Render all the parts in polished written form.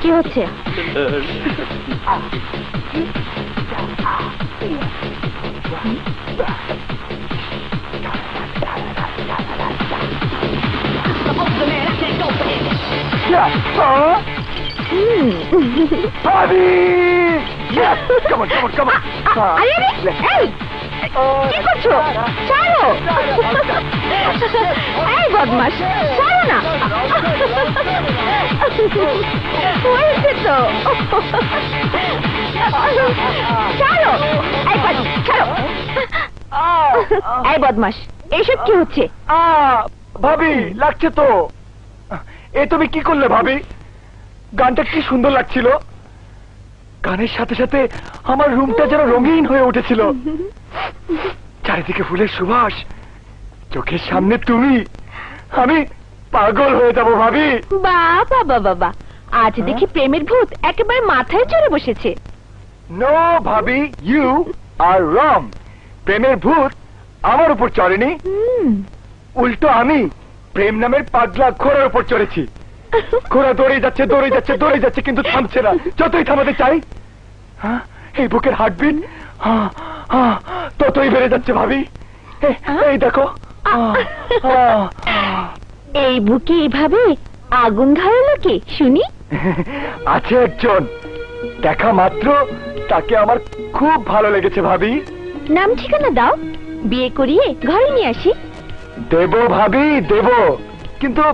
কি হচ্ছে? কি করছো? ছাড়ো! এই বদমাশ, ছাড়ো না! হয়েছে তো, ছাড়ো! এই পাজি, ছাড়ো! এই বদমাশ, এইসব কি হচ্ছে? ভাবি, লাগছে তো। এ তুমি কি করলে ভাবি? গানটা কি সুন্দর লাগছিল। গানের সাথে সাথে আমার রুমটা যেন রঙিন হয়ে উঠেছিল। চারিদিকে ফুলের সুবাস, চোখের সামনে তুমি। আমি পাগল হয়ে যাব ভাবি। বাবা বাবা, আজ দেখি প্রেমের ভূত একেবারে মাথায় চড়ে বসেছে। নো ভাবি, ইউ আর রং। প্রেমের ভূত আমার উপর চড়েনি, উল্টো আমি প্রেম নামের পাগলা ঘোড়ার উপর চড়েছি। ঘোড়া দৌড়ে যাচ্ছে, দৌড়ে যাচ্ছে, দৌড়ে যাচ্ছে, কিন্তু থামছে না। যতই থামাতে চাই, এই বুকের হার্টবিট ততই বেড়ে যাচ্ছে ভাবি। এই দেখো, এই বুকে এইভাবে আগুন ধরালো কে শুনি? আছে একজন, দেখা মাত্র তাকে আমার খুব ভালো লেগেছে ভাবি। নাম ঠিকানা দাও, বিয়ে করিয়ে ঘরে নিয়ে আসি। দেব ভাবি, দেব, কিন্তু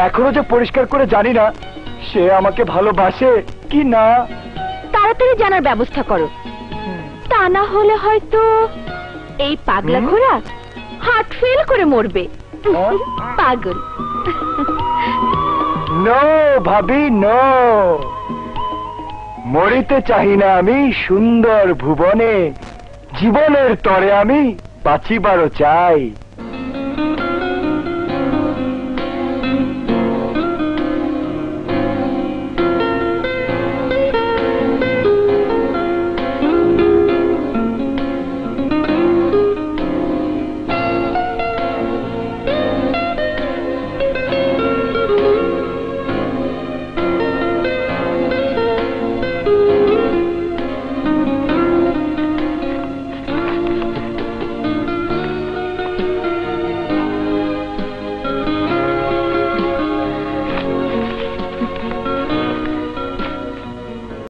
এখনো যে পরিষ্কার করে জানি না সে আমাকে ভালোবাসে কি না। তাড়াতাড়ি জানার ব্যবস্থা করো, তা না হলে হয়তো এই পাগলা ঘোড়া হার্ট ফেল করে মরবে। পাগল। নো ভাবি, নো, মরিতে চাহি না আমি সুন্দর ভুবনে, জীবনের তরে আমি বাঁচিবারও চাই।